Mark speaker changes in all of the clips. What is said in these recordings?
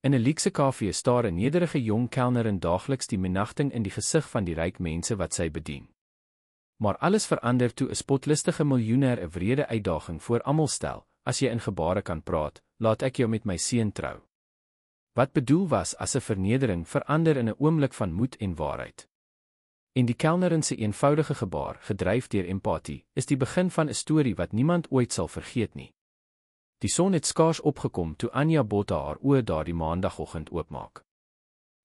Speaker 1: In 'n luukse kafee staar 'n nederige jong kelnerin daagliks die minagting in die gesig van die ryk mense wat sy bedien. Maar alles verander toe 'n spotlustige miljoenêr 'n wrede uitdaging voor almal stel: "As jy in gebare kan praat, laat ek jou met my seun trou." Wat bedoel was as 'n vernedering verander in 'n oomblik van moed en waarheid. En die kelnerin se eenvoudige gebaar, gedryf deur empatie, is die begin van 'n storie wat niemand ooit sal vergeet nie. Die son het skaars opgekom toe Anja Botha haar oë daardie maandagoggend oopmaak.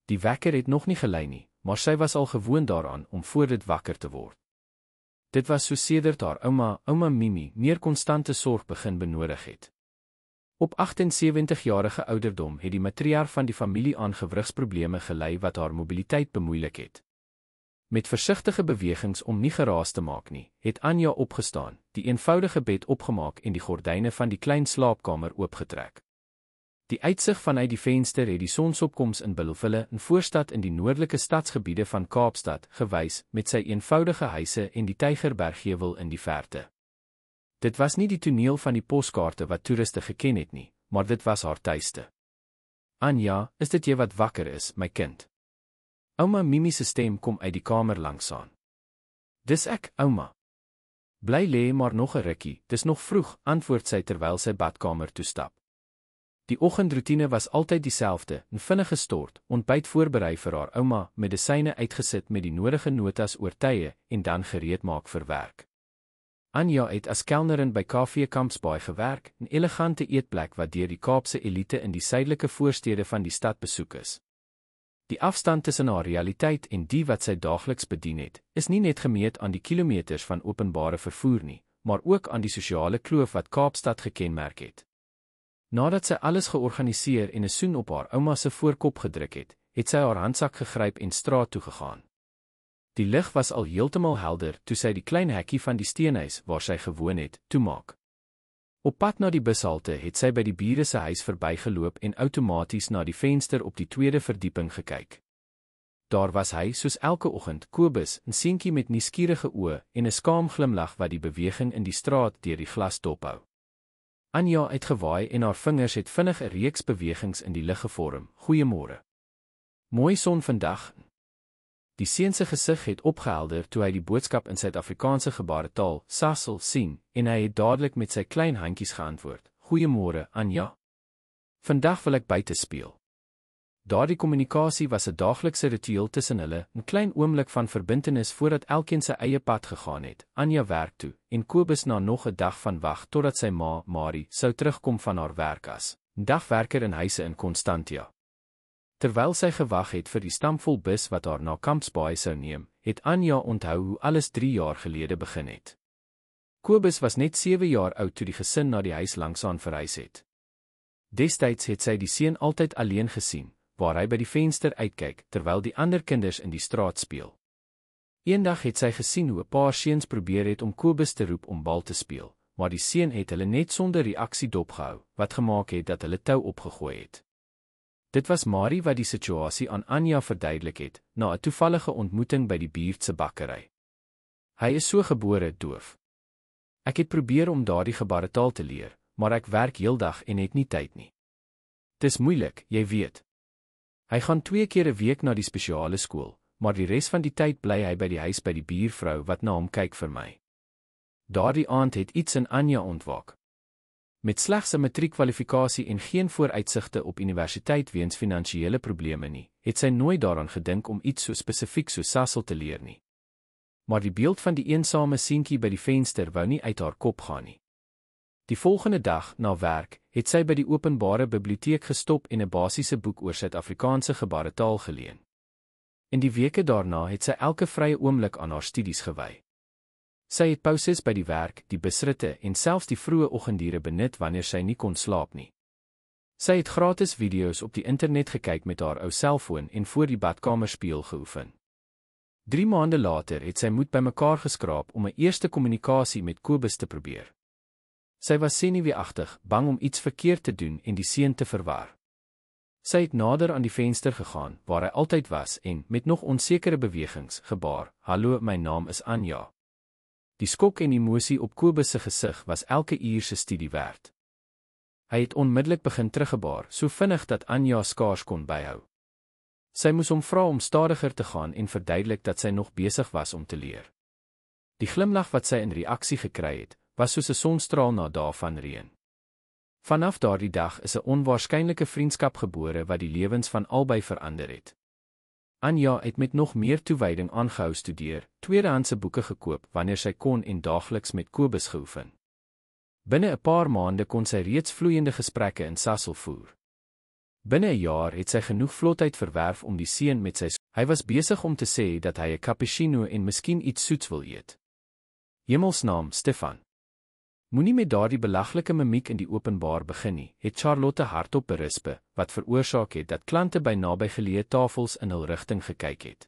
Speaker 1: Die wekker het nog nie gelei nie, maar sy was al gewoond daaraan om voor dit wakker te word. Dit was so sedert haar ouma Mimi, meer konstante sorg begin benodig het. Op 78-jarige ouderdom het die matriarg van die familie aan gewrigsprobleme gelei wat haar mobiliteit bemoeilik het. Met versigtige bewegings om nie geraas te maak nie, het Anja opgestaan, die eenvoudige bed opgemaak en die gordyne van die klein slaapkamer oopgetrek. Die uitsig vanuit die venster het die sonsopkoms in Bellville, 'n voorstad in die noordelike stadsgebiede van Kaapstad, gewys, met sy eenvoudige huise en die Tygerbergheuwel in die verte. Dit was nie die toneel van die poskaarte wat toeriste geken het nie, maar dit was haar tuiste. "Anja, is dit jy wat wakker is, my kind?" Ouma Mimi se stem kom uit die kamer langsaan. "Dis ek, ouma." "Bly lê maar nog 'n rukkie, dis nog vroeg," antwoord sy terwyl sy badkamer toe stap. Die oggendroetine was altyd dieselfde, 'n vinnige stort, ontbyt voorberei vir haar ouma, medisyne uitgesit met die nodige notas oor tye en dan gereed maak vir werk. Anja het as kelnerin by Kafee Kampsbaai gewerk, 'n elegante eetplek wat deur die Kaapse elite in die suidelike voorstede van die stad besoek is. Die afstand tussen haar realiteit en die wat sy daagliks bedien het, is nie net gemeet aan die kilometers van openbare vervoer nie, maar ook aan die sosiale kloof wat Kaapstad gekenmerk het. Nadat sy alles georganiseer en 'n soen op haar ouma se voorkop gedruk het, het sy haar handsak gegryp en straat toe gegaan. Die lig was al heeltemal helder toe sy die klein hekkie van die steenhuis waar sy gewoon het, toemaak. Op pad na die bushalte het sy by die bure se huis verbygeloop en outomaties na die venster op die tweede verdieping gekyk. Daar was hy, soos elke oggend, Kobus, 'n seentjie met nuuskierige oë en 'n skaam glimlag wat die beweging in die straat deur die glas dophou. Anja het gewaai en haar vingers het vinnig 'n reeks bewegings in die lug gevorm. "Goeiemôre. Mooi son vandag." Die seun se gesig het opgehelder toe hy die boodskap in Suid-Afrikaanse gebaretaal, Sassel, sien, en hy het dadelik met sy klein handjies geantwoord. "Goeiemôre, Anja. Vandag wil ek buite speel." Daardie kommunikasie was 'n daaglikse ritueel tussen hulle, 'n klein oomblik van verbintenis voordat elkeen sy eie pad gegaan het. Anja werk toe, en Kobus na nog 'n dag van wag totdat sy ma, Marie, sou terugkom van haar werk as 'n dagwerker in huise in Constantia. Terwyl sy gewag het vir die stampvol bus wat haar na Kampsbaai sou neem, het Anja onthou hoe alles 3 jaar gelede begin het. Kobus was net 7 jaar oud toe die gesin na die huis langsaan verhuis het. Destyds het sy die seun altyd alleen gesien, waar hy by die venster uitkyk, terwyl die ander kinders in die straat speel. Eendag het sy gesien hoe 'n paar seuns probeer het om Kobus te roep om bal te speel, maar die seun het hulle net sonder reaksie dopgehou, wat gemaak het dat hulle tou opgegooi het. Dit was Marie wat die situasie aan Anja verduidelik het, na 'n toevallige ontmoeting by die buurt se bakkery. "Hy is so gebore doof. Ek het probeer om daardie gebaretaal te leer, maar ek werk heeldag en het nie tyd nie. Dis moeilik, jy weet. Hy gaan 2 keer 'n week na die spesiale skool, maar die res van die tyd bly hy by die huis by die buurvrou wat na hom kyk vir my." Daardie aand het iets in Anja ontwaak. Met slegs 'n matriekkwalifikasie en geen vooruitsigte op universiteit weens finansiële probleme nie, het sy nooit daaraan gedink om iets so spesifiek so Sassel te leer nie. Maar die beeld van die eensame seentjie by die venster wou nie uit haar kop gaan nie. Die volgende dag, na werk, het sy by die openbare biblioteek gestop en 'n basiese boek oor Suid-Afrikaanse gebaretaal geleen. In die weke daarna het sy elke vrye oomblik aan haar studies gewy. Sy het pauses by die werk, die busritte en selfs die vroeë oggendure benut wanneer sy nie kon slaap nie. Sy het gratis video's op die internet gekyk met haar ou selfoon en voor die badkamerspieël geoefen. 3 maande later het sy moed bymekaar geskraap om 'n eerste kommunikasie met Kobus te probeer. Sy was senuweeagtig, bang om iets verkeerd te doen en die seun te verwar. Sy het nader aan die venster gegaan, waar hy altyd was en, met nog onsekere bewegings, gebaar, "Hallo, my naam is Anja." Die skok en emosie op Kobus se gesig was elke uur se studie werd. Hy het onmiddellik begin teruggebaar, so vinnig dat Anja skaars kon byhou. Sy moes hom vra om stadiger te gaan en verduidelik dat sy nog besig was om te leer. Die glimlag wat sy in reaksie gekry het, was soos 'n sonstraal na dae van reën. Vanaf daardie dag is 'n onwaarskynlike vriendskap gebore wat die lewens van albei verander het. Anja het met nog meer toewyding aangehou studeer, tweedehandse boeke gekoop wanneer sy kon en daagliks met Kobus geoefen. Binne 'n paar maande kon sy reeds vloeiende gesprekke in Sasol voer. Binne 'n jaar het sy genoeg vlotheid verwerf om die seun met sy. Hy was besig om te sê dat hy 'n cappuccino en miskien iets soets wil eet. Hemelsnaam, Stefan. Moenie met daardie belaglike mimiek in die openbaar begin nie, het Charlotte hardop berispe, wat veroorsaak het dat klante by nabygeleë tafels in hul rigting gekyk het.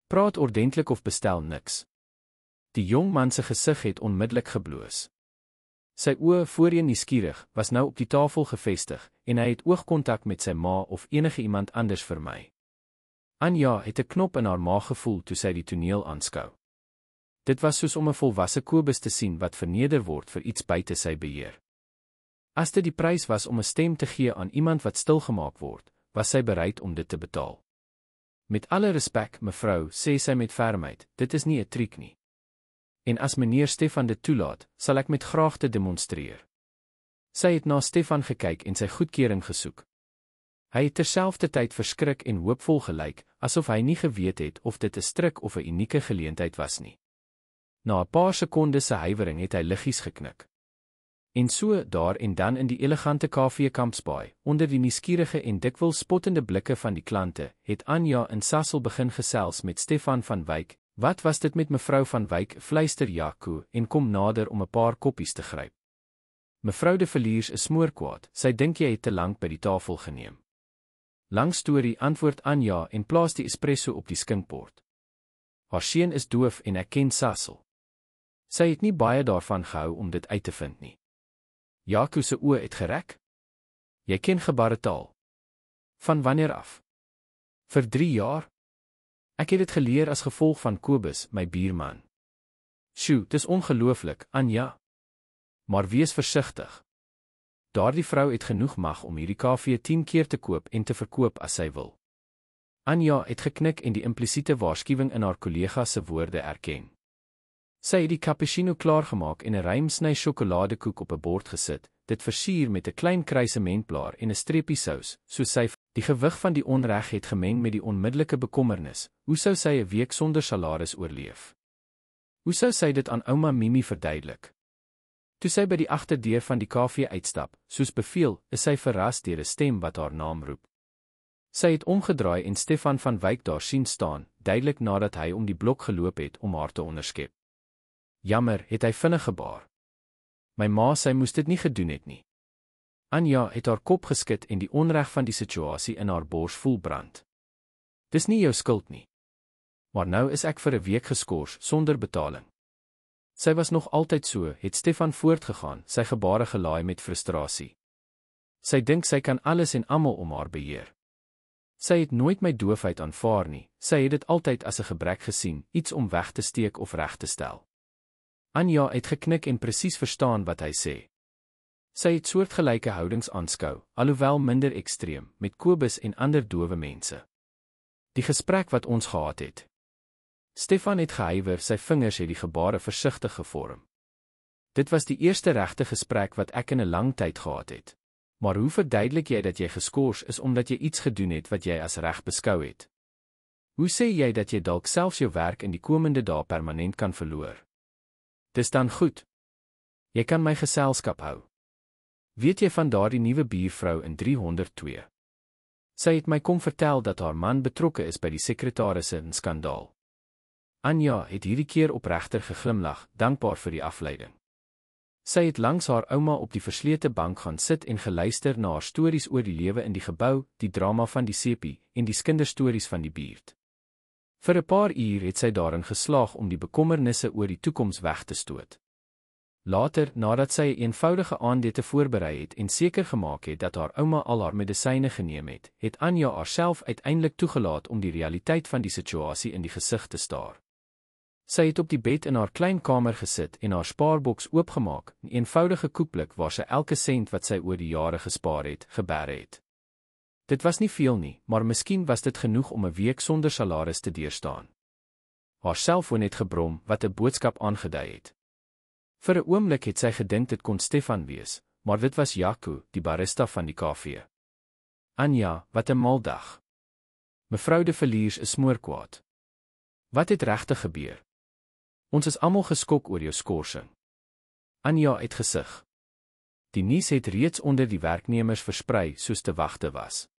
Speaker 1: Praat ordentlik of bestel niks. Die jong man se gesig het onmiddellik gebloos. Sy oë, voorheen nuuskierig, was nou op die tafel gefestig, en hy het oogkontak met sy ma of enige iemand anders vermy. Anja het 'n knop in haar maag gevoel toe sy die toneel aanskou. Dit was soos om 'n volwasse Kobus te sien wat verneder word vir iets buite sy beheer. As dit die prys was om 'n stem te gee aan iemand wat stilgemaak word, was sy bereid om dit te betaal. Met alle respek, mevrou, sê sy met fermheid, dit is nie 'n triek nie. En as meneer Stefan dit toelaat, sal ek met graagte demonstreer. Sy het na Stefan gekyk en sy goedkeuring gesoek. Hy het terselfdertyd verskrik en hoopvol gelyk, asof hy nie geweet het of dit 'n stryk of 'n unieke geleentheid was nie. Na 'n paar sekondes se huiwering het hy liggies geknik. En so, daar en dan in die elegante kafee Kampsbaai, onder die nuuskierige en dikwels spottende blikke van die klante, het Anja in Sasol begin gesels met Stefan van Wyk. Wat was dit met mevrou van Wyk, fluister Jaco, en kom nader om 'n paar koppies te gryp. Mevrou de Villiers is smoorkwaad, sy dink jy het te lank by die tafel geneem. Lang storie, antwoord Anja en plaas die espresso op die skinkbord. Haar seun is doof en ek ken Sasol. Sy het nie baie daarvan gehou om dit uit te vind nie. Jaco se oë het gerek. Jy ken gebaretaal. Van wanneer af? Vir 3 jaar? Ek het dit geleer as gevolg van Kobus, my buurman. Sjoe, dis ongelooflik, Anja. Maar wees versigtig. Daardie vrou het genoeg mag om hierdie kafee 10 keer te koop en te verkoop as sy wil. Anja het geknik en die implisiete waarskuwing in haar kollega se woorde erken. Sy het die cappuccino klaargemaak en 'n ruim sny sjokoladekoek op 'n bord gesit, dit versier met 'n klein kruisementblaar en 'n streepie sous, soos sy. Die gewig van die onreg het gemeng met die onmiddellike bekommernis. Hoe sou sy 'n week sonder salaris oorleef? Hoe sou sy dit aan ouma Mimi verduidelik? Toe sy by die agterdeur van die kafee uitstap, soos beveel, is sy verras deur 'n stem wat haar naam roep. Sy het omgedraai en Stefan van Wyk daar sien staan, duidelik nadat hy om die blok geloop het om haar te onderskep. Jammer, het hy vinnig gebaar. My ma sy moes dit nie gedoen het nie. Anja het haar kop geskit en die onreg van die situasie in haar bors voel brand. Dis nie jou skuld nie. Maar nou is ek vir 'n week geskort sonder betaling. Sy was nog altyd so, het Stefan voortgegaan, sy gebare gelaai met frustrasie. Sy dink sy kan alles en almal om haar beheer. Sy het nooit my doofheid aanvaar nie, sy het dit altyd as 'n gebrek gesien, iets om weg te steek of reg te stel. Anja het geknik en presies verstaan wat hy sê. Sy het soortgelyke houdings aanskou, alhoewel minder ekstreem, met Kobus en ander dowe mense. Die gesprek wat ons gehad het. Stefan het gehuiwer, sy vingers het die gebare versigtig gevorm. Dit was die eerste regte gesprek wat ek in 'n lang tyd gehad het. Maar hoe verduidelik jy dat jy geskort is omdat jy iets gedoen het wat jy as reg beskou het? Hoe sê jy dat jy dalk selfs jou werk in die komende dae permanent kan verloor? Dis dan goed. Jy kan my geselskap hou. Weet jy van daardie nuwe buurvrou in 302? Sy het my kom vertel dat haar man betrokke is by die sekretarisse in skandaal. Anja het hierdie keer opregter geglimlag, dankbaar vir die afleiding. Sy het langs haar ouma op die verslete bank gaan sit en geluister na haar stories oor die lewe in die gebou, die drama van die sepie en die kinderstories van die buurt. Vir 'n paar uur het sy daarin geslaag om die bekommernisse oor die toekoms weg te stoot. Later, nadat sy 'n eenvoudige aandete voorberei het en seker gemaak het dat haar ouma al haar medisyne geneem het, het Anja haarself uiteindelik toegelaat om die realiteit van die situasie in die gesig te staar. Sy het op die bed in haar klein kamer gesit en haar spaarboks oopgemaak, 'n eenvoudige koekblik waar sy elke sent wat sy oor die jare gespaar het, geberre het. Dit was nie veel nie, maar miskien was dit genoeg om 'n week sonder salaris te deurstaan. Haar selfoon het gebrom wat 'n boodskap aangedui het. Vir 'n oomblik het sy gedink dit kon Stefan wees, maar dit was Jaco, die barista van die kafee. Anja, wat 'n mal dag. Mevrou de Villiers is smoorkwaad. Wat het regtig gebeur? Ons is almal geskok oor jou skorsing. Anja het gesig. Die nuus het reeds onder die werknemers versprei soos te wagte was.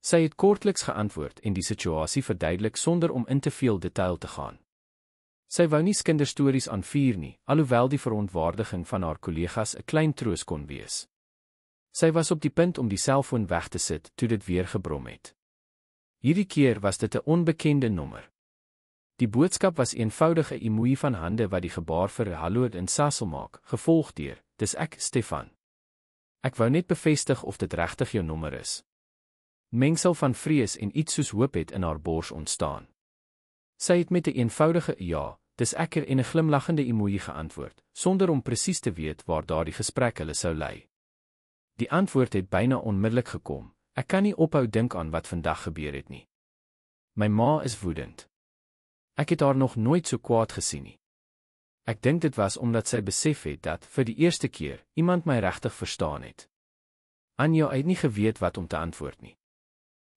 Speaker 1: Sy het kortliks geantwoord en die situasie verduidelik sonder om in te veel detail te gaan. Sy wou nie kinderstories aanvuur nie, alhoewel die verontwaardiging van haar kollegas 'n klein troos kon wees. Sy was op die punt om die selfoon weg te sit toe dit weer gebrom het. Hierdie keer was dit 'n onbekende nommer. Die boodskap was eenvoudig 'n emoji van hande wat die gebaar vir 'n hallo in Sasel maak, gevolg deur: "Dis ek, Stefan. Ek wou net bevestig of dit regtig jou nommer is." Mengsel van vrees en iets soos hoop het in haar bors ontstaan. Sy het met 'n eenvoudige "ja, dis ek" en 'n glimlaggende emoji geantwoord, sonder om presies te weet waar daardie gesprek hulle sou lei. Die antwoord het byna onmiddellik gekom: "Ek kan nie ophou dink aan wat vandag gebeur het nie. My ma is woedend. Ek het haar nog nooit so kwaad gesien nie. Ek dink dit was omdat sy besef het dat, vir die eerste keer, iemand my regtig verstaan het." Anja het nie geweet wat om te antwoord nie.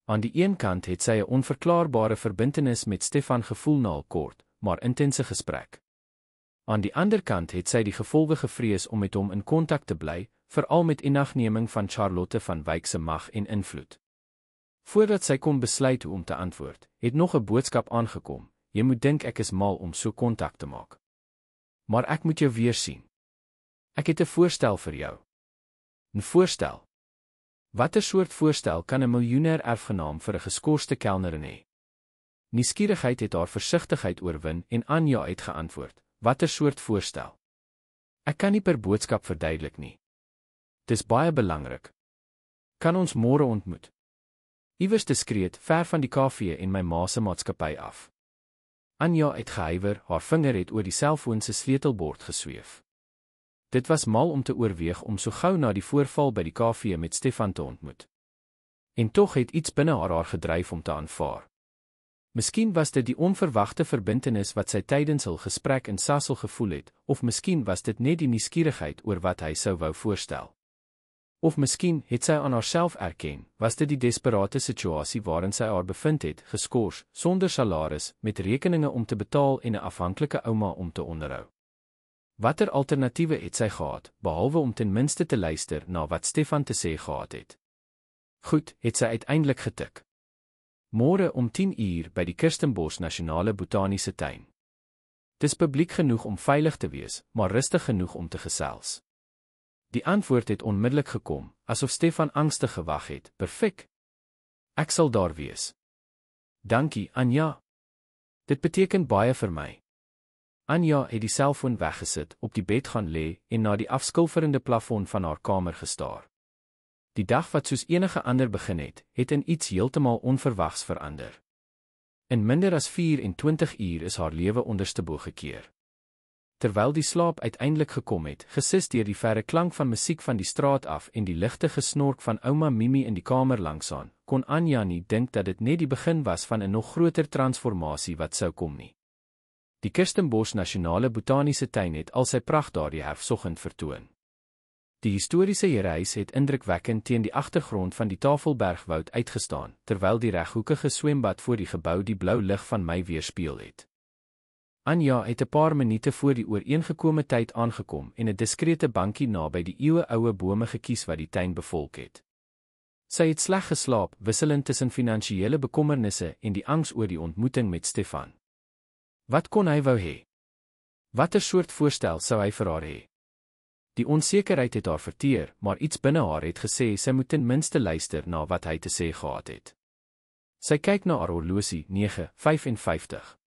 Speaker 1: Aan die een kant het sy 'n onverklaarbare verbintenis met Stefan gevoel na 'n kort, maar intense gesprek. Aan die ander kant het sy die gevolge gevrees om met hom in kontak te bly, veral met inagneming van Charlotte van Wyk se mag en invloed. Voordat sy kon besluit hoe om te antwoord, het nog 'n boodskap aangekom: "Jy moet dink ek is mal om so kontak te maak. Maar ek moet jou weer sien. Ek het 'n voorstel vir jou." 'n Voorstel? Watter soort voorstel kan 'n miljoenêr erfgenaam vir 'n geskorste kelnerin hê? Nuuskierigheid het haar versigtigheid oorwin en Anja het geantwoord: "Watter soort voorstel? Ek kan nie per boodskap verduidelik nie. Dis baie belangrik. Kan ons môre ontmoet? Iewers diskreet, ver van die kafee en my ma se maatskappy af." Anja het gehuiwer, haar vinger het oor die selfoon se sleutelbord gesweef. Dit was mal om te oorweeg om so gou na die voorval by die kafee met Stefan te ontmoet. En tog het iets binne haar gedryf om te aanvaar. Miskien was dit die onverwagte verbintenis wat sy tydens hul gesprek in Sasel gevoel het, of miskien was dit net die nuuskierigheid oor wat hy sou wou voorstel. Of miskien, het sy aan haarself erken, was dit die desperate situasie waarin sy haar bevind het, geskort, sonder salaris, met rekeninge om te betaal en 'n afhanklike ouma om te onderhou. Watter alternatiewe het sy gehad, behalwe om ten minste te luister na wat Stefan te sê gehad het? Goed, het sy uiteindelik getik. Môre om 10 uur by die Kirstenbosch Nasionale Botaniese Tuin. Dis publiek genoeg om veilig te wees, maar rustig genoeg om te gesels. Die antwoord het onmiddellik gekom, asof Stefan angstig gewag het. Perfek. Ek sal daar wees. Dankie, Anja. Dit beteken baie vir my. Anja het die selfoon weggesit, op die bed gaan lê en na die afskilferende plafon van haar kamer gestaar. Die dag wat soos enige ander begin het, het in iets heeltemal onverwags verander. In minder as 24 uur is haar lewe onderstebo gekeer. Terwyl die slaap uiteindelik gekom het, gesis deur die verre klank van musiek van die straat af en die ligte gesnork van ouma Mimi in die kamer langsaan, kon Anja nie dink dat dit net die begin was van 'n nog groter transformasie wat sou kom nie. Die Kirstenbosch Nasionale Botaniese Tuin het al sy pragt daardie herfsoggend vertoon. Die historiese herehuis het indrukwekkend teen die agtergrond van die Tafelbergwoud uitgestaan, terwyl die reghoekige swembad voor die gebou die blou lig van Mei weerspieël het. Anja het 'n paar minute voor die ooreengekome tyd aangekom en 'n diskrete bankie naby die eeueoue bome gekies wat die tuin bevolk het. Sy het sleg geslaap, wisselend tussen finansiële bekommernisse en die angs oor die ontmoeting met Stefan. Wat kon hy wou hê? Watter soort voorstel sou hy vir haar hê? Die onsekerheid het haar verteer, maar iets binne haar het gesê sy moet ten minste luister na wat hy te sê gehad het. Sy kyk na haar horlosie, 9:55.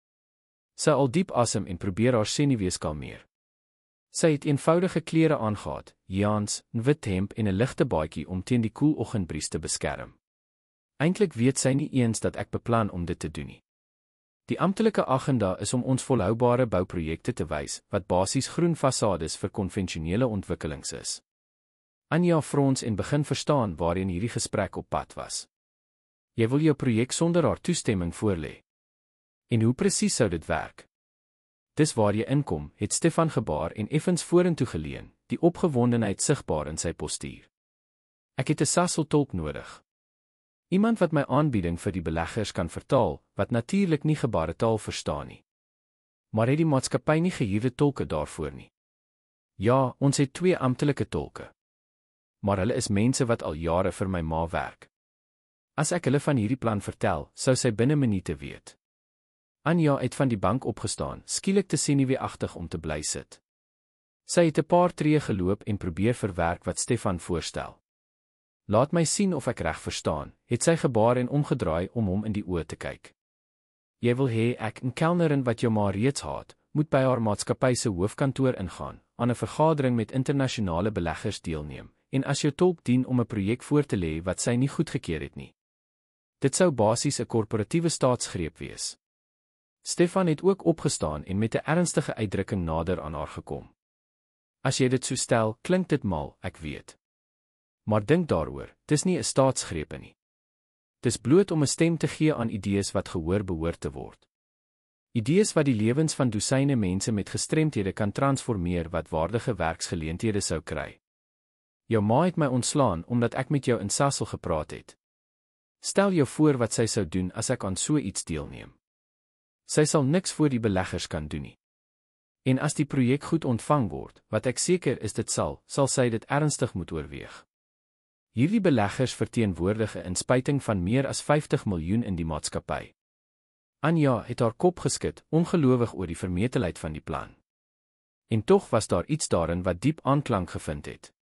Speaker 1: Sy al diep asem en probeer haar senuwees kalmeer. Sy het eenvoudige klere aangehad, jeans, 'n wit hemp en 'n ligte baadjie om teen die koel oggendbries te beskerm. Eintlik weet sy nie eens dat ek beplan om dit te doen nie. Die amptelike agenda is om ons volhoubare bouprojekte te wys, wat basies groen fasades vir konvensionele ontwikkelings is. Anja frons en begin verstaan waarheen hierdie gesprek op pad was. Jy wil jou projek sonder haar toestemming voorlê. En hoe presies sou dit werk? Dis waar jy inkom, het Stefan gebaar en effens vorentoe geleun, die opgewondenheid sigbaar in sy postuur. Ek het 'n Sasol-tolk nodig. Iemand wat my aanbieding vir die beleggers kan vertaal, wat natuurlik nie gebaretaal verstaan nie. Maar het die maatskappy nie gehuurde tolke daarvoor nie? Ja, ons het 2 amptelike tolke. Maar hulle is mense wat al jare vir my ma werk. As ek hulle van hierdie plan vertel, sou sy binne minute weet. Anja het van die bank opgestaan, skielik te senuweeagtig om te bly sit. Sy het 'n paar tree geloop en probeer verwerk wat Stefan voorstel. Laat my sien of ek reg verstaan, het sy gebaar en omgedraai om hom in die oë te kyk. Jy wil hê ek, 'n kelnerin wat jou ma reeds haat, moet by haar maatskappy se hoofkantoor ingaan, aan 'n vergadering met internasionale beleggers deelneem, en as jou tolk dien om 'n projek voor te lê wat sy nie goedgekeur het nie. Dit sou basies 'n korporatiewe staatsgreep wees. Stefan het ook opgestaan en met 'n ernstige uitdrukking nader aan haar gekom. As jy dit so stel, klink dit mal, ek weet. Maar dink daaroor, dis nie 'n staatsgreep nie. Dis bloot om 'n stem te gee aan idees wat gehoor behoort te word. Idees wat die lewens van dosyne mense met gestremthede kan transformeer wat waardige werksgeleenthede sou kry. Jou ma het my ontslaan omdat ek met jou in Sasol gepraat het. Stel jou voor wat sy sou doen as ek aan so iets deelneem. Sy sal niks voor die beleggers kan doen nie. En as die projek goed ontvang word, wat ek seker is dit sal sy dit ernstig moet oorweeg. Hierdie beleggers verteenwoordig 'n inspuiting van meer as 50 miljoen in die maatskappy. Anja het haar kop geskud, ongelowig oor die vermetelheid van die plan. En tog was daar iets daarin wat diep aanklank gevind het.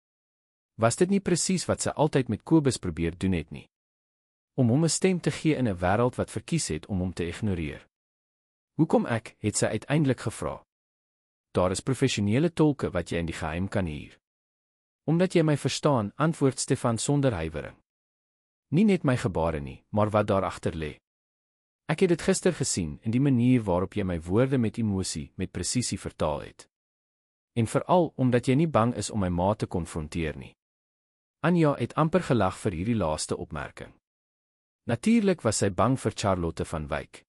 Speaker 1: Was dit nie presies wat sy altyd met Kobus probeer doen het nie? Om hom 'n stem te gee in 'n wêreld wat verkies het om hom te ignoreer. Hoekom ek, het sy uiteindelik gevra. Daar is professionele tolke wat jy in die geheim kan huur. Omdat jy my verstaan, antwoord Stefan sonder huiwering. Nie net my gebare nie, maar wat daar agter lê. Ek het dit gister gesien in die manier waarop jy my woorde met emosie, met presisie vertaal het. En veral omdat jy nie bang is om my ma te konfronteer nie. Anja het amper gelag vir hierdie laaste opmerking. Natuurlik was sy bang vir Charlotte van Wyk.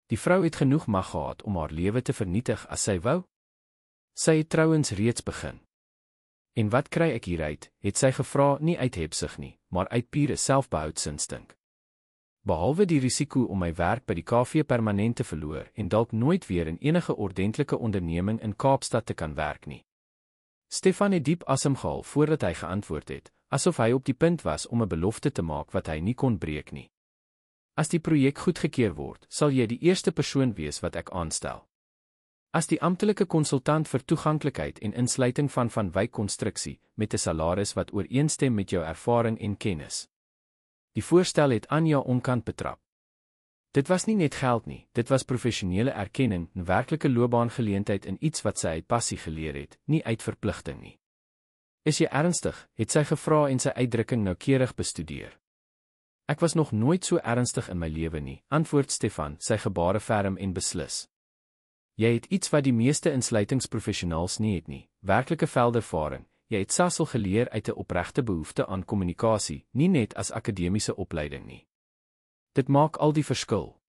Speaker 1: Die vrou het genoeg mag gehad om haar lewe te vernietig as sy wou. Sy het trouens reeds begin. En wat kry ek hieruit, het sy gevra, nie uit hebsug nie, maar uit pure selfbehoudsinstink. Behalwe die risiko om my werk by die KV permanent te verloor en dalk nooit weer in enige ordentlike onderneming in Kaapstad te kan werk nie. Stefan het diep asem gehaal voordat hy geantwoord het, asof hy op die punt was om 'n belofte te maak wat hy nie kon breek nie. As die projek goedgekeur word, sal jy die eerste persoon wees wat ek aanstel. As die amptelike konsultant vir toeganklikheid en insluiting van Wyk konstruksie, met 'n salaris wat ooreenstem met jou ervaring en kennis. Die voorstel het Anja onkant betrap. Dit was nie net geld nie, dit was professionele erkenning, 'n werklike loopbaangeleentheid in iets wat sy uit passie geleer het, nie uit verpligting nie. Is jy ernstig, het sy gevra en sy uitdrukking noukeurig bestudeer. Ek was nog nooit so ernstig in my lewe nie, antwoord Stefan, sy gebare ferm en beslis. Jy het iets wat die meeste insluitingsprofessionals nie het nie, werklike veldervaring. Jy het Sasol geleer uit 'n opregte behoefte aan kommunikasie, nie net as akademiese opleiding nie. Dit maak al die verskil.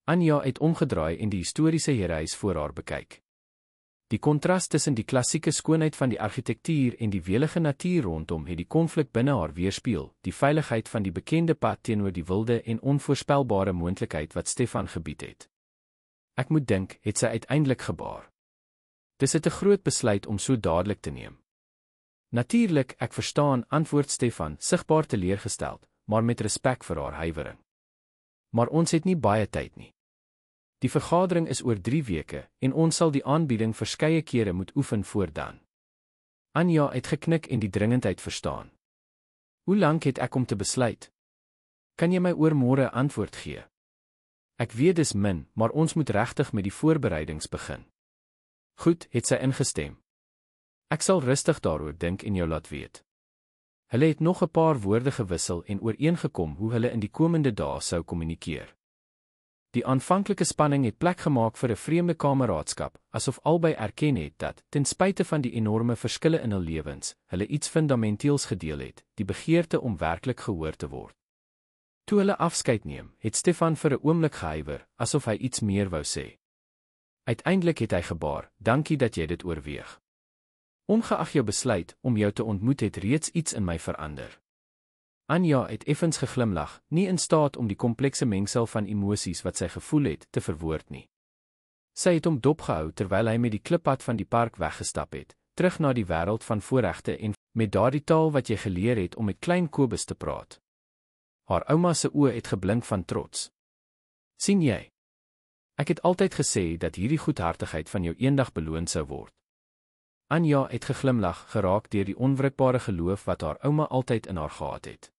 Speaker 1: Anja het omgedraai en die historiese herehuis voor haar bekyk. Die kontras tussen die klassieke skoonheid van die argitektuur en die welige natuur rondom het die konflik binne haar weerspieël, die veiligheid van die bekende pad teenoor die wilde en onvoorspelbare moontlikheid wat Stefan gebied het. Ek moet dink, het sy uiteindelik gebaar. Dis 'n te groot besluit om so dadelik te neem. Natuurlik, ek verstaan, antwoord Stefan, sigbaar teleurgesteld, maar met respek vir haar huiwering. Maar ons het nie baie tyd nie. Die vergadering is oor 3 weke, en ons sal die aanbieding verskeie kere moet oefen voor dan. Anja het geknik en die dringendheid verstaan. Hoe lank het ek om te besluit? Kan jy my oor môre antwoord gee? Ek weet dis min, maar ons moet regtig met die voorbereidings begin. Goed, het sy ingestem. Ek sal rustig daaroor dink en jou laat weet. Hulle het nog 'n paar woorde gewissel en ooreengekom hoe hulle in die komende dae sou kommunikeer. Die aanvanklike spanning het plek gemaak vir 'n vreemde kameraadskap, asof albei erken het dat, ten spyte van die enorme verskille in hul lewens, hulle iets fundamenteels gedeel het, die begeerte om werklik gehoor te word. Toe hulle afskeid neem, het Stefan vir 'n oomblik gehuiwer, asof hy iets meer wou sê. Uiteindelik het hy gebaar, dankie dat jy dit oorweeg. Ongeag jou besluit om jou te ontmoet het reeds iets in my verander. Anja het effens geglimlag, nie in staat om die komplekse mengsel van emosies wat sy gevoel het, te verwoord nie. Sy het hom dopgehou terwyl hy met die klippad van die park weggestap het, terug na die wêreld van voorregte en met daardie taal wat jy geleer het om met klein Kobus te praat. Haar ouma se oë het geblink van trots. Sien jy? Ek het altyd gesê dat hierdie goedhartigheid van jou eendag beloon sou word. Anja het geglimlag, geraak deur die onwrikbare geloof wat haar ouma altyd in haar gehad het.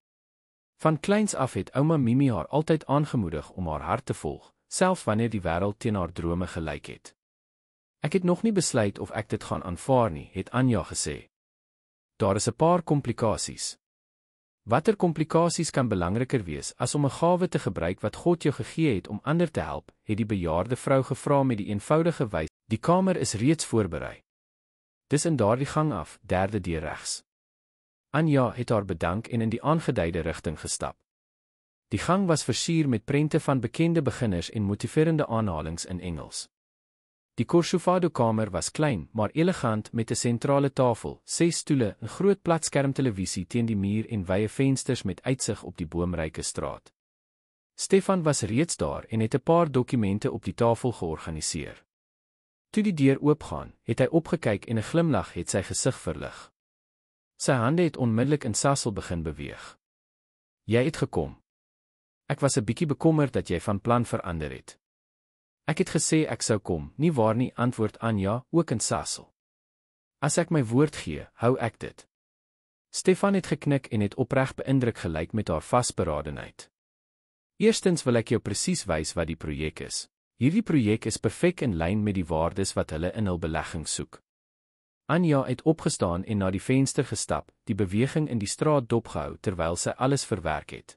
Speaker 1: Van kleins af het ouma Mimi haar altyd aangemoedig om haar hart te volg, selfs wanneer die wêreld teen haar drome gelyk het. Ek het nog nie besluit of ek dit gaan aanvaar nie, het Anja gesê. Daar is 'n paar komplikasies. Watter komplikasies kan belangriker wees as om 'n gawe te gebruik wat God jou gegee het om ander te help, het die bejaarde vrou gevra met die eenvoudige wys. Die kamer is reeds voorberei. Dis in daardie gang af, derde deur regs. Anja het haar bedank en in die aangeduide rigting gestap. Die gang was versier met prente van bekende beginners en motiverende aanhalings in Engels. Die Corcovado-kamer was klein, maar elegant met 'n sentrale tafel, 6 stoele, 'n groot platskermtelevisie teen die muur en wye vensters met uitsig op die boomryke straat. Stefan was reeds daar en het 'n paar dokumente op die tafel georganiseer. Toe die deur oopgaan, het hy opgekyk en 'n glimlag het sy gesig verlig. Sy hande het onmiddellik in Sassel begin beweeg. Jy het gekom. Ek was 'n bietjie bekommerd dat jy van plan verander het. Ek het gesê ek sou kom, nie waar nie, antwoord Anja, ook in Sassel. As ek my woord gee, hou ek dit. Stefan het geknik en het opreg beïndruk gelyk met haar vasberadenheid. Eerstens wil ek jou presies wys wat die projek is. Hierdie projek is perfek in lyn met die waardes wat hulle in hul belegging soek. Anja het opgestaan en na die venster gestap, die beweging in die straat dopgehou terwyl sy alles verwerk het.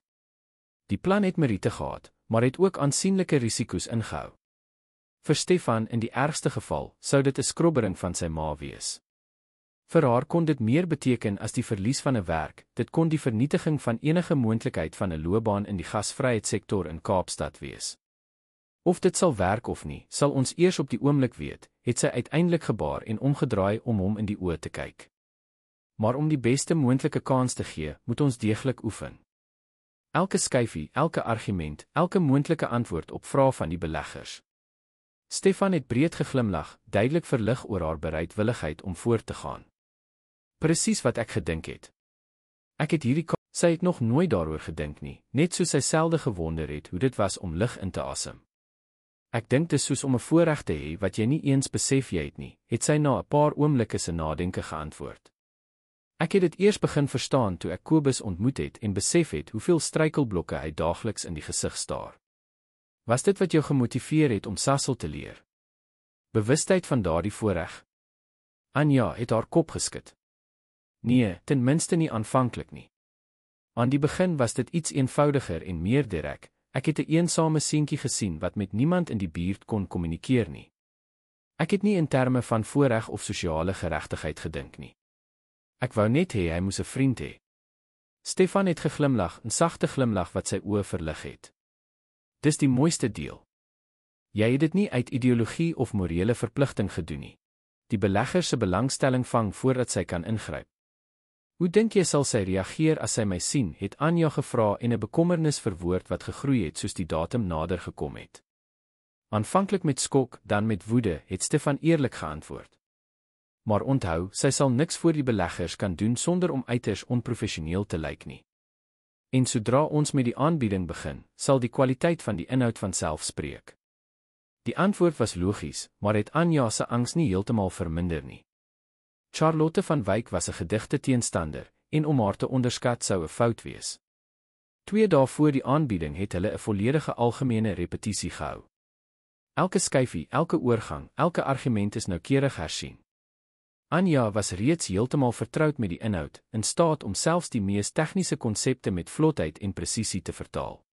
Speaker 1: Die plan het meriete gehad, maar het ook aansienlike risiko's ingehou. Vir Stefan in die ergste geval sou dit 'n skrobbering van sy ma wees. Vir haar kon dit meer beteken as die verlies van 'n werk, dit kon die vernietiging van enige moontlikheid van 'n loopbaan in die gasvryheidssektor in Kaapstad wees. Of dit sal werk of nie, sal ons eers op die oomblik weet, het sy uiteindelik gebaar en omgedraai om hom in die oë te kyk. Maar om die beste moontlike kans te gee, moet ons deeglik oefen. Elke skyfie, elke argument, elke moontlike antwoord op vrae van die beleggers. Stefan het breed geglimlag, duidelik verlig oor haar bereidwilligheid om voort te gaan. Presies wat ek gedink het. Ek het hierdie sy het nog nooit daaroor gedink nie, net soos sy selde gewonder het hoe dit was om lug in te asem. Ek dink dit is soos om 'n voorreg te hê wat jy nie eens besef jy het nie, het sy na 'n paar oomblikke se nadenke geantwoord. Ek het dit eers begin verstaan toe ek Kobus ontmoet het en besef het hoeveel struikelblokke hy daagliks in die gesig staar. Was dit wat jou gemotiveer het om Sassel te leer? Bewustheid van daardie voorreg? Anja het haar kop geskud. Nee, ten minste nie aanvanklik nie. Aan die begin was dit iets eenvoudiger en meer direk. Ek het 'n eensame seentjie gesien wat met niemand in die buurt kon kommunikeer nie. Ek het nie in terme van voorreg of sosiale geregtigheid gedink nie. Ek wou net hê hy moes 'n vriend hê. Stefan het geglimlag, 'n sagte glimlag wat sy oë verlig het. Dis die mooiste deel. Jy het dit nie uit ideologie of morele verpligting gedoen nie. Die belegger se belangstelling vang voordat sy kan ingryp. Hoe dink jy sal sy reageer as sy my sien, het Anja gevra en 'n bekommernis verwoord wat gegroei het soos die datum nader gekom het. Aanvanklik met skok, dan met woede, het Stefan eerlik geantwoord. Maar onthou, sy sal niks voor die beleggers kan doen sonder om uiters onprofessioneel te lyk nie. En sodra ons met die aanbieding begin, sal die kwaliteit van die inhoud vanself spreek. Die antwoord was logies, maar het Anja se angs nie heeltemal verminder nie. Charlotte van Wyk was 'n gedigte teenstander, en om haar te onderskat sou 'n fout wees. 2 dae voor die aanbieding het hulle 'n volledige algemene repetisie gehou. Elke skyfie, elke oorgang, elke argument is noukeurig hersien. Anja was reeds heeltemal vertroud met die inhoud, in staat om selfs die mees tegniese konsepte met vlotheid en presisie te vertaal.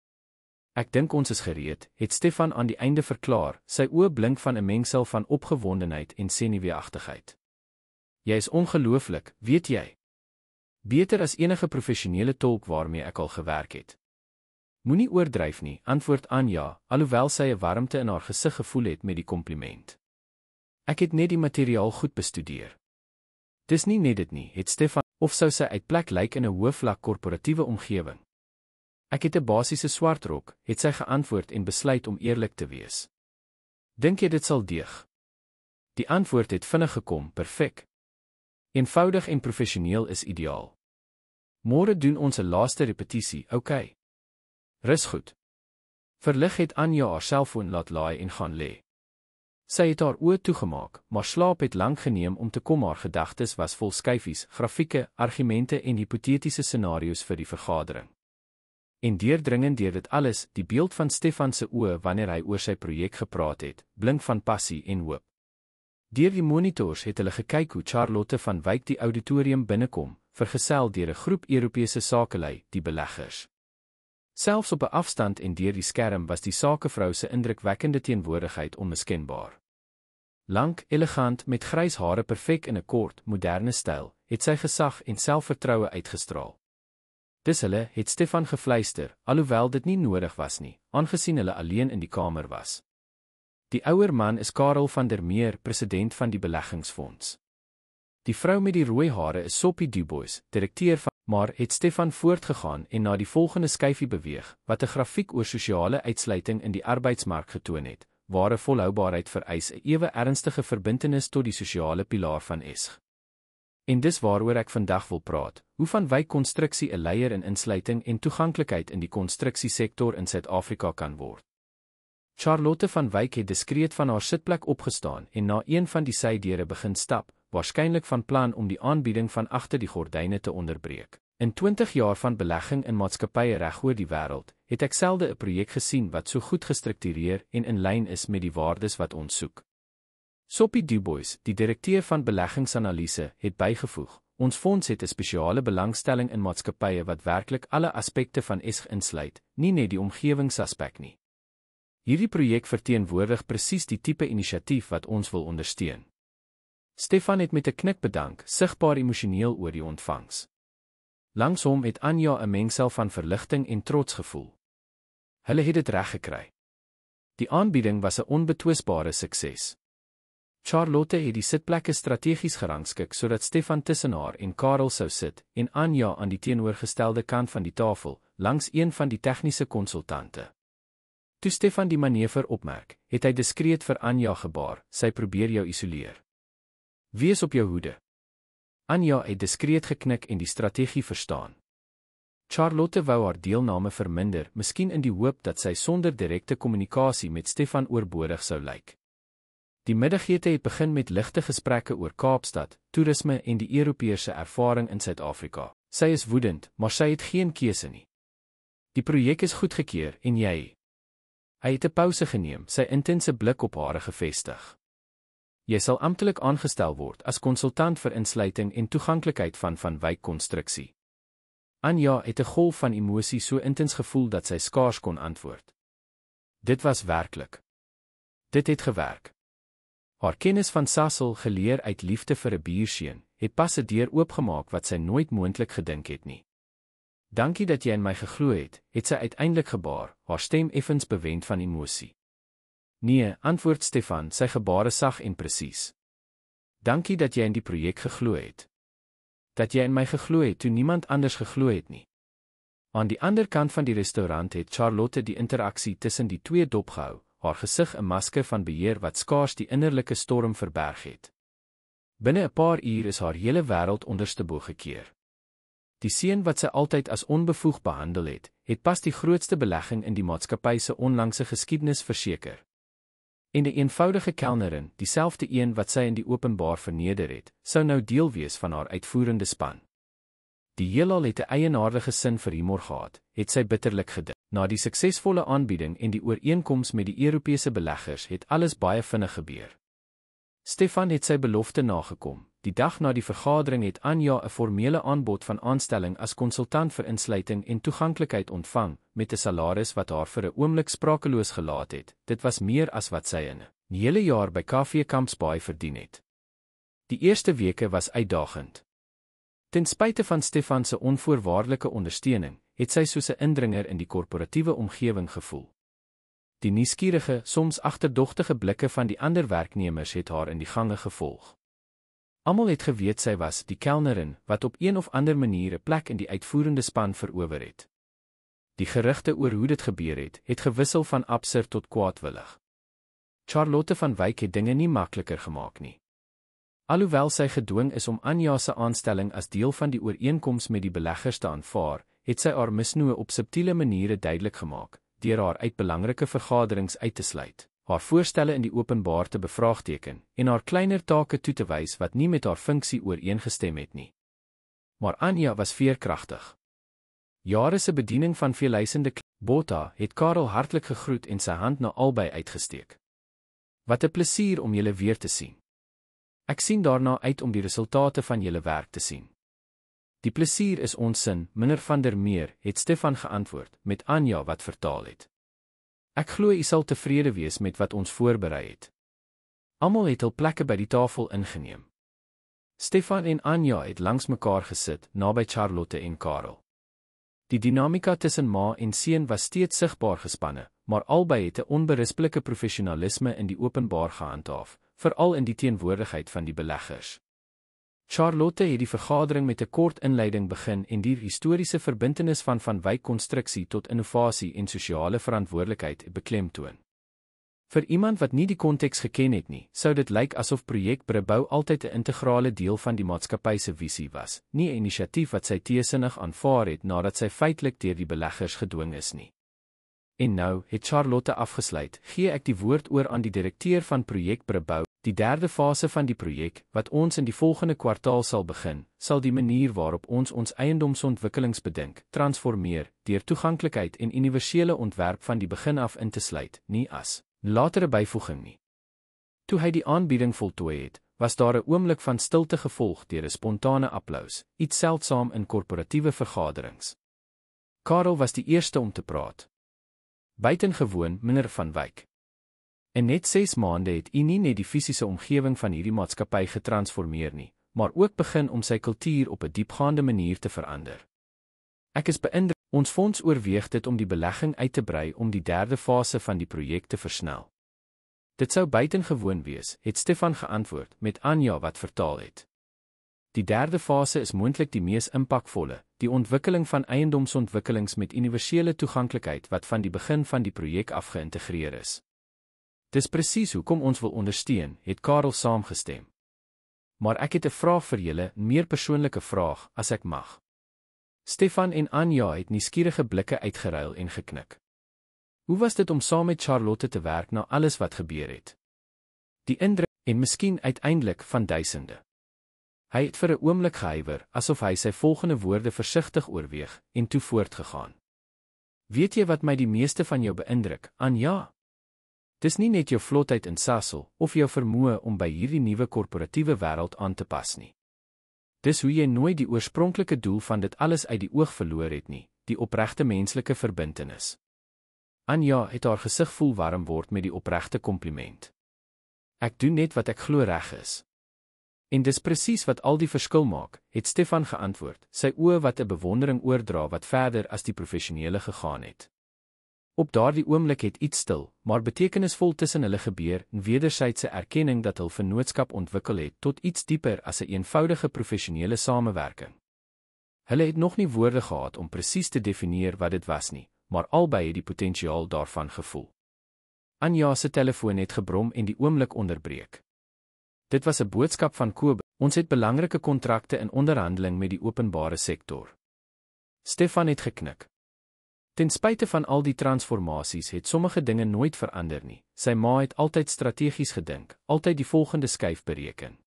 Speaker 1: Ek dink ons is gereed, het Stefan aan die einde verklaar, sy oë blink van 'n mengsel van opgewondenheid en senuweeagtigheid. Jy is ongelooflik, weet jy? Beter as enige professionele tolk waarmee ek al gewerk het. Moenie oordryf nie, antwoord Anja, alhoewel sy 'n warmte in haar gesig gevoel het met die kompliment. Ek het net die materiaal goed bestudeer. Dis nie net dit nie, het Stefan, of sou sy uit plek lyk in 'n hoëvlak korporatiewe omgewing. Ek het 'n basiese swart rok, het sy geantwoord en besluit om eerlik te wees. Dink jy dit sal deeg? Die antwoord het vinnig gekom, perfek. Eenvoudig en professioneel is ideaal. Môre doen ons 'n laaste repetisie, okay? Rus goed. Verlig het Anja haar selfoon laat laai en gaan lê. Sy het haar oë toegemaak, maar slaap het lank geneem om te kom. Haar gedagtes was vol skyfies, grafieke, argumente en hipotetiese scenario's vir die vergadering. En deurdringend deur dit alles, die beeld van Stefan se oë wanneer hy oor sy projek gepraat het, blink van passie en hoop. Deur die monitors het hulle gekyk hoe Charlotte van Wyk die auditorium binnekom, vergesel deur 'n groep Europese sakelui, die beleggers. Selfs op 'n afstand en deur die skerm was die sakevrou se indrukwekkende teenwoordigheid onmiskenbaar. Lank, elegant, met grys hare perfek in 'n kort, moderne styl, het sy gesag en selfvertroue uitgestraal. Dis hulle, het Stefan gefluister, alhoewel dit nie nodig was nie, aangesien hulle alleen in die kamer was. Die ouer man is Karel van der Meer, president van die beleggingsfonds. Die vrou met die rooi hare is Sophie Dubois, direkteur van, maar het Stefan voortgegaan en na die volgende skyfie beweeg, wat 'n grafiek oor sosiale uitsluiting in die arbeidsmark getoon het, ware volhoubaarheid vereis 'n ewe ernstige verbintenis tot die sosiale pilaar van ESG. En dis waaroor ek vandag wil praat, hoe Van Wyk Konstruksie 'n leier in insluiting en toeganklikheid in die konstruksiesektor in Suid-Afrika kan word. Charlotte van Wyk het diskreet van haar sitplek opgestaan en na een van die sydeure begin stap, waarskynlik van plan om die aanbieding van agter die gordyne te onderbreek. In 20 jaar van belegging in maatskappye regoor die wêreld, het ek selde 'n projek gesien wat so goed gestruktureer en in lyn is met die waardes wat ons soek. Sophie Dubois, die direkteur van beleggingsanalise, het bygevoeg, ons fonds het 'n spesiale belangstelling in maatskappye wat werklik alle aspekte van ESG insluit, nie net die omgewingsaspek nie. Hierdie projek verteenwoordig presies die tipe inisiatief wat ons wil ondersteun. Stefan het met 'n knik bedank, sigbaar emosioneel oor die ontvangs. Langs hom het Anja 'n mengsel van verligting en trots gevoel. Hulle het dit reg gekry. Die aanbieding was 'n onbetwisbare sukses. Charlotte het die sitplekke strategies gerangskik sodat Stefan tussen haar en Karel sou sit en Anja aan die teenoorgestelde kant van die tafel, langs een van die tegniese konsultante. Toe Stefan die manoeuvre opmerk, het hy diskreet vir Anja gebaar, sy probeer jou isoleer. Wees op jou hoede. Anja het diskreet geknik en die strategie verstaan. Charlotte wou haar deelname verminder, miskien in die hoop dat sy sonder direkte kommunikasie met Stefan oorbodig sou lyk. Die middagete het begin met ligte gesprekke oor Kaapstad, toerisme en die Europese ervaring in Suid-Afrika. Sy is woedend, maar sy het geen keuse nie. Die projek is goedgekeur en jy. Hy het 'n pouse geneem, sy intense blik op haar gefestig. Jy sal amptelik aangestel word as konsultant vir insluiting en toeganklikheid van Wyk Konstruksie. Anja het 'n golf van emosie so intens gevoel dat sy skaars kon antwoord. Dit was werklik. Dit het gewerk. Haar kennis van Sasol, geleer uit liefde vir 'n bierseun, het pas 'n deur oopgemaak wat sy nooit moontlik gedink het nie. Dankie dat jy in my geglo het sy uiteindelik gebaar, haar stem effens bewend van emosie. Nee, antwoord Stefan, sy gebare sag en presies. Dankie dat jy in die projek geglo het. Dat jy in my geglo het toe niemand anders geglo het nie. Aan die ander kant van die restaurant het Charlotte die interaksie tussen die twee dopgehou, haar gesig 'n masker van beheer wat skaars die innerlike storm verberg het. Binne 'n paar uur is haar hele wêreld onderstebo gekeer. Die seun wat sy altyd as onbevoeg behandel het pas die grootste belegging in die maatskappy se onlangse geskiedenis verseker. En 'n eenvoudige kelnerin, dieselfde een wat sy in die openbaar verneder het, sou nou deel wees van haar uitvoerende span. Die heelal het 'n eienaardige sin vir humor gehad, het sy bitterlik gedink. Na die suksesvolle aanbieding en die ooreenkoms met die Europese beleggers het alles baie vinnig gebeur. Stefan het sy belofte nagekom, die dag na die vergadering het Anja 'n formele aanbod van aanstelling as konsultant vir insluiting en toeganklikheid ontvang, met 'n salaris wat haar vir 'n oomblik sprakeloos gelaat het. Dit was meer as wat sy in 'n hele jaar by KV Kampsbaai verdien het. Die eerste weke was uitdagend. Ten spyte van Stefan se onvoorwaardelike ondersteuning, het sy soos 'n indringer in die korporatiewe omgewing gevoel. Die nuuskierige, soms agterdogtige blikke van die ander werknemers het haar in die gange gevolg. Almal het geweet sy was die kelnerin wat op een of ander manier 'n plek in die uitvoerende span verower het. Die gerugte oor hoe dit gebeur het gewissel van absurd tot kwaadwillig. Charlotte van Wyk het dinge nie makliker gemaak nie. Alhoewel sy gedwing is om Anja se aanstelling as deel van die ooreenkoms met die beleggers te aanvaar, het sy haar misnoë op subtiele maniere duidelik gemaak, deur haar uit belangrike vergaderings uit te sluit, haar voorstelle in die openbaar te bevraagteken en haar kleiner take toe te wys wat nie met haar funksie ooreengestem het nie. Maar Anja was veerkragtig. Jare se bediening van veelhuisende Botta het Karel hartlik gegroet en sy hand na albei uitgesteek. Wat 'n plesier om julle weer te sien. Ek sien daarna uit om die resultate van julle werk te sien. Die plesier is ons sin, meneer van der Meer, het Stefan geantwoord, met Anja wat vertaal het. Ek glo u sal tevrede wees met wat ons voorberei het. Almal het hul plekke by die tafel ingeneem. Stefan en Anja het langs mekaar gesit, naby Charlotte en Karel. Die dinamika tussen ma en seun was steeds sigbaar gespanne, maar albei het 'n onberispelike professionalisme in die openbaar gehandhaaf, veral in die teenwoordigheid van die beleggers. Charlotte het die vergadering met 'n kort inleiding begin en die historiese verbintenis van Wyk konstruksie tot innovasie en sosiale verantwoordelikheid beklemtoon. Vir iemand wat nie die konteks geken het nie, sou dit lyk asof projek Brabou altyd 'n integrale deel van die maatskappy se visie was, nie 'n inisiatief wat sy teesinnig aanvaar het nadat sy feitelik deur die beleggers gedwing is nie. En nou, het Charlotte afgesluit, gee ek die woord oor aan die direkteur van projek Brabou. Die derde fase van die projek, wat ons in die volgende kwartaal sal begin, sal die manier waarop ons eiendomsontwikkelingsbedink transformeer, deur toeganklikheid en universele ontwerp van die begin af in te sluit, nie as latere byvoeging nie. Toe hy die aanbieding voltooi het, was daar 'n oomblik van stilte gevolg deur 'n spontane applous, iets seldsaam in korporatiewe vergaderings. Karel was die eerste om te praat. Buitengewoon, meneer van Wyk. In net 6 maande het u nie net die fisiese omgewing van hierdie maatskappy getransformeer nie, maar ook begin om sy kultuur op 'n diepgaande manier te verander. Ek is beïndruk. Ons fonds oorweeg dit om die belegging uit te brei om die derde fase van die projek te versnel. Dit sou buitengewoon wees, het Stefan geantwoord, met Anja wat vertaal het. Die derde fase is moontlik die mees impakvolle, die ontwikkeling van eiendomsontwikkelings met universele toeganklikheid wat van die begin van die projek af geïntegreer is. Dis presies hoekom ons wil ondersteun, het Karel saamgestem. Maar ek het 'n vraag vir julle, 'n meer persoonlike vraag, as ek mag. Stefan en Anja het nuuskierige blikke uitgeruil en geknik. Hoe was dit om saam met Charlotte te werk na alles wat gebeur het? Die indruk, en miskien uiteindelik van duisende. Hy het vir 'n oomblik gehuiwer, asof hy sy volgende woorde versigtig oorweeg, en toe voortgegaan. Weet jy wat my die meeste van jou beïndruk, Anja? Dis nie net jou vlotheid in Sasol, of jou vermoë om by hierdie nuwe korporatiewe wêreld aan te pas nie. Dis hoe jy nooit die oorspronklike doel van dit alles uit die oog verloor het nie, die opregte menslike verbintenis. Anja het haar gesig voel warm word met die opregte kompliment. Ek doen net wat ek glo reg is. En dis presies wat al die verskil maak, het Stefan geantwoord, sy oë wat 'n bewondering oordra wat verder as die professionele gegaan het. Op daardie oomblik het iets stil, maar betekenisvol tussen hulle gebeur, 'n wederwysige erkenning dat hul vennootskap ontwikkel het tot iets dieper as 'n eenvoudige professionele samewerking. Hulle het nog nie woorde gehad om presies te definieer wat dit was nie, maar albei het die potensiaal daarvan gevoel. Anja se telefoon het gebrom en die oomblik onderbreek. Dit was 'n boodskap van Kobe. Ons het belangrike kontrakte in onderhandeling met die openbare sektor. Stefan het geknik. Ten spyte van al die transformasies het sommige dinge nooit verander nie. Sy ma het altyd strategies gedink, altyd die volgende skuif bereken.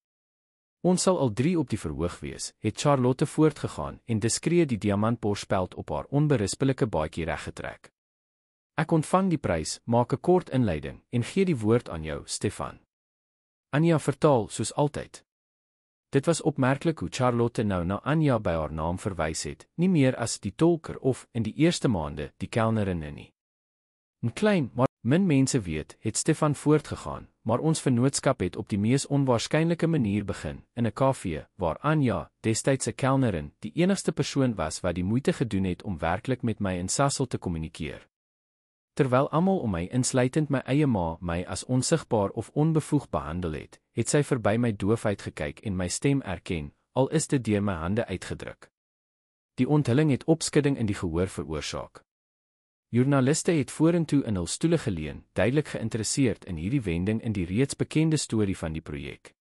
Speaker 1: Ons sal al 3 op die verhoog wees, het Charlotte voortgegaan en diskreet die diamantborspeld op haar onberispelike baadjie reggetrek. Ek ontvang die prys, maak 'n kort inleiding en gee die woord aan jou, Stefan. Anja vertaal soos altyd. Dit was opmerklik hoe Charlotte nou na Anja by haar naam verwys het, nie meer as die tolker of, in die eerste maande, die kelnerinne nie. En klein, maar min mense weet, het Stefan voortgegaan, maar ons vennootskap het op die mees onwaarskynlike manier begin, in 'n kafee, waar Anja, destyds 'n kelnerin, die enigste persoon was wat die moeite gedoen het om werklik met my in Sasol te kommunikeer. Terwyl almal om my, insluitend my eie ma, my as onsigbaar of onbevoeg behandel het, het sy verby my doofheid gekyk en my stem erken, al is dit deur my hande uitgedruk. Die onthulling het opskudding in die gehoor veroorsaak. Joernaliste het vorentoe in hul stoele geleun, duidelik geïnteresseerd in hierdie wending in die reeds bekende storie van die projek.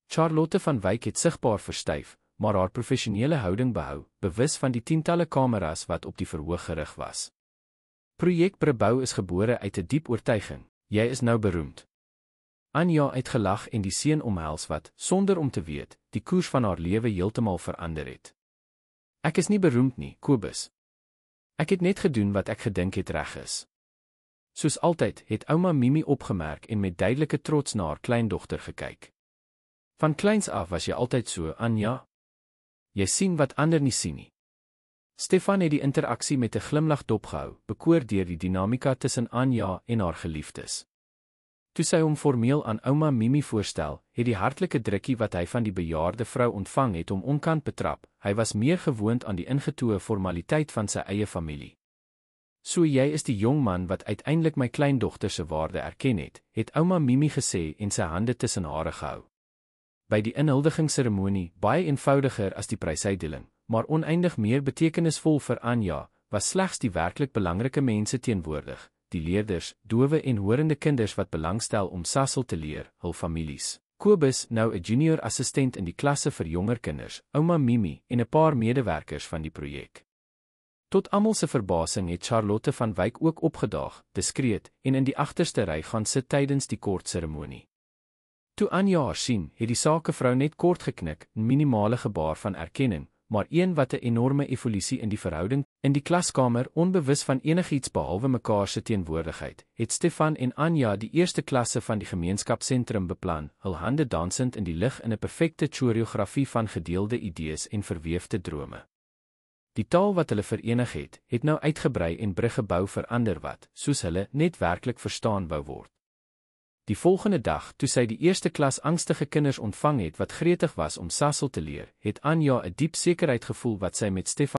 Speaker 1: Charlotte van Wyk het sigbaar verstyf, maar haar professionele houding behou, bewus van die tientalle kameras wat op die verhoog gerig was. Projek Brabou is gebore uit 'n diep oortuiging, jy is nou beroemd. Anja het gelag en die seun omhels wat, sonder om te weet, die koers van haar lewe heeltemal verander het. Ek is nie beroemd nie, Kobus. Ek het net gedoen wat ek gedink het reg is. Soos altyd het ouma Mimi opgemerk en met duidelike trots na haar kleindogter gekyk. Van kleins af was jy altyd so, Anja. Jy sien wat ander nie sien nie. Stefan het die interaksie met 'n glimlag dopgehou, bekoor deur die dinamika tussen Anja en haar geliefdes. Toe sy hom formeel aan ouma Mimi voorstel, het die hartlike drukkie wat hy van die bejaarde vrou ontvang het hom onkant betrap. Hy was meer gewoond aan die ingetoe formaliteit van sy eie familie. So jy is die jong man wat uiteindelik my kleindogter se waarde erken het ouma Mimi gesê en sy hande tussen hare gehou. By die inhuldigingsseremonie, baie eenvoudiger as die prysuitdeling, maar oneindig meer betekenisvol vir Anja, was slegs die werklik belangrike mense teenwoordig, die leerders, dowe en horende kinders wat belangstel om Sasol te leer, hul families. Kobus, nou 'n junior assistent in die klasse vir jonger kinders, ouma Mimi en 'n paar medewerkers van die projek. Tot almal se verbasing het Charlotte van Wyk ook opgedaag, diskreet, en in die agterste ry gaan sit tydens die kort seremonie. Toe Anja haar sien, het die sakevrou net kort geknik, 'n minimale gebaar van erkenning, maar een wat 'n enorme evolusie in die verhouding, in die klaskamer, onbewus van enigiets behalwe mekaar se teenwoordigheid, het Stefan en Anja die eerste klasse van die gemeenskapsentrum beplan, hul hande dansend in die lug in 'n perfekte choreografie van gedeelde idees en verweefde drome. Die taal wat hulle verenig het nou uitgebrei en brugge gebou vir ander wat, soos hulle, net werklik verstaan wou word. Die volgende dag, toe sy die eerste klas angstige kinders ontvang het wat gretig was om Sasol te leer, het Anja 'n diep sekerheid gevoel wat sy met Stefan